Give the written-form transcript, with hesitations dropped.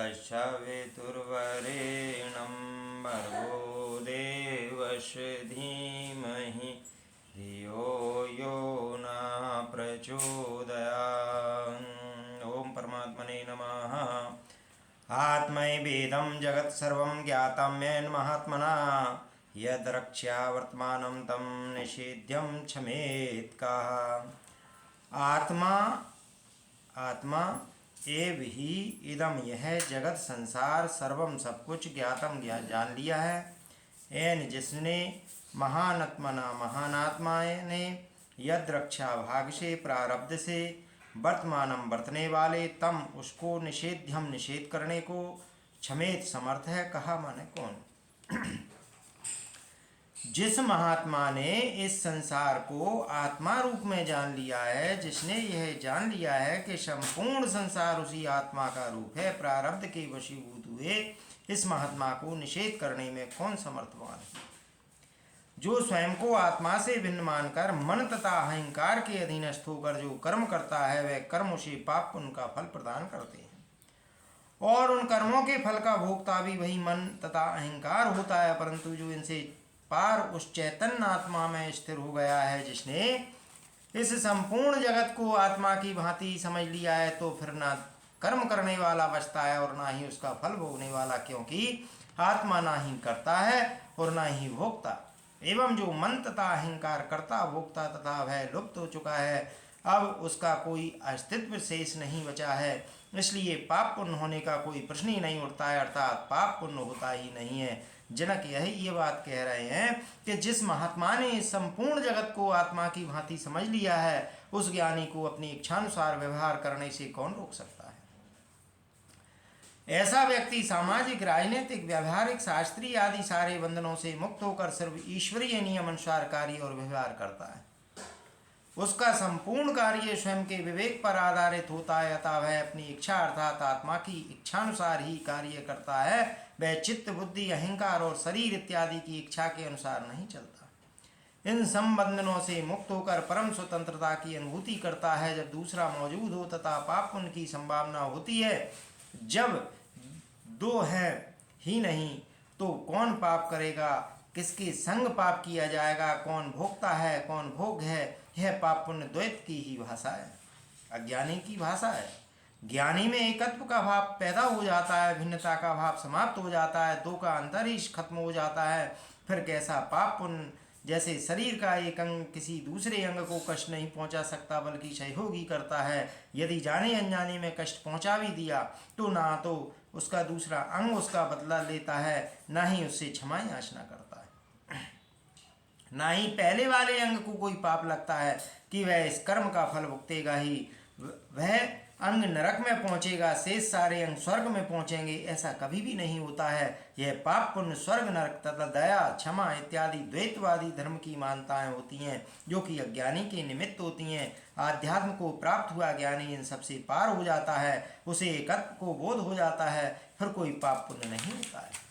तत्सवितुर्वरेण्यं भर्गो देवस्य धीमहि धियो यो न प्रचोदयात्। ओम परमात्मने नमः। आत्मैवेदं जगत्सर्वं ज्ञातं येन महात्मना यद्रक्ष्या वर्तमानं तं निषेध्यं क्षमेत् कः। आत्मा एव ही इदम, यह जगत संसार सर्वम सब कुछ ज्ञातम जान लिया है। एन जिसने महानात्मा ने यद रक्षा भाग से प्रारब्ध से वर्तमानम बरतने वाले तम उसको निषेध्यम निषेध करने को क्षमेत समर्थ है कहा। माने कौन? जिस महात्मा ने इस संसार को आत्मा रूप में जान लिया है, जिसने यह जान लिया है कि संपूर्ण संसार उसी आत्मा का रूप है, प्रारब्ध के वशीभूत हुए इस महात्मा को निषेध करने में कौन समर्थवान है? जो स्वयं को आत्मा से भिन्न मानकर मन तथा अहंकार के अधीनस्थ होकर जो कर्म करता है, वह कर्म उसे पाप पुण्य का फल प्रदान करते हैं और उन कर्मों के फल का भोक्ता भी वही मन तथा अहंकार होता है। परंतु जो इनसे पार उस चैतन्य आत्मा में स्थिर हो गया है, जिसने इस संपूर्ण जगत को आत्मा की भांति समझ लिया है, तो फिर ना कर्म करने वाला बचता है और ना ही उसका फल भोगने वाला, क्योंकि आत्मा ना ही करता है और ना ही भोगता। एवं जो मन तथा अहंकार करता भोगता तथा वह लुप्त हो चुका है, अब उसका कोई अस्तित्व शेष नहीं बचा है। इसलिए पाप पुण्य होने का कोई प्रश्न ही नहीं उठता है, अर्थात पाप पुण्य होता ही नहीं है। जनक यही ये बात कह रहे हैं कि जिस महात्मा ने संपूर्ण जगत को आत्मा की भांति समझ लिया है, उस ज्ञानी को अपनी इच्छानुसार व्यवहार करने से कौन रोक सकता है? ऐसा व्यक्ति सामाजिक, राजनीतिक, व्यावहारिक, शास्त्रीय आदि सारे बंधनों से मुक्त होकर सिर्फ ईश्वरीय नियम अनुसार कार्य और व्यवहार करता है। उसका संपूर्ण कार्य स्वयं के विवेक पर आधारित होता है, अतः वह अपनी इच्छा अर्थात आत्मा की इच्छानुसार ही कार्य करता है। वह चित्त, बुद्धि, अहंकार और शरीर इत्यादि की इच्छा के अनुसार नहीं चलता। इन संबंधनों से मुक्त होकर परम स्वतंत्रता की अनुभूति करता है। जब दूसरा मौजूद हो तथा पाप पुण्य की संभावना होती है, जब दो है ही नहीं तो कौन पाप करेगा, किसके संग पाप किया जाएगा, कौन भोगता है, कौन भोग है, यह पाप पुण्य द्वैत की ही भाषा है, अज्ञानी की भाषा है। ज्ञानी में एकत्व का भाव पैदा हो जाता है, भिन्नता का भाव समाप्त हो जाता है, दो का अंतर ही खत्म हो जाता है। फिर कैसा पाप पुण्य? जैसे शरीर का एक अंग किसी दूसरे अंग को कष्ट नहीं पहुंचा सकता, बल्कि सहयोगी करता है। यदि जाने अनजाने में कष्ट पहुंचा भी दिया तो ना तो उसका दूसरा अंग उसका बदला लेता है, ना ही उससे क्षमा याचना करता है, ना ही पहले वाले अंग को कोई पाप लगता है कि वह इस कर्म का फल भुगतेगा ही। वह अंग नरक में पहुंचेगा, शेष सारे अंग स्वर्ग में पहुंचेंगे, ऐसा कभी भी नहीं होता है। यह पाप पुण्य, स्वर्ग नरक तथा दया, क्षमा इत्यादि द्वैतवादी धर्म की मान्यताएं होती हैं, जो कि अज्ञानी के निमित्त होती हैं। आध्यात्म को प्राप्त हुआ ज्ञानी इन सबसे पार हो जाता है, उसे एकत्व को बोध हो जाता है, फिर कोई पाप पुण्य नहीं होता है।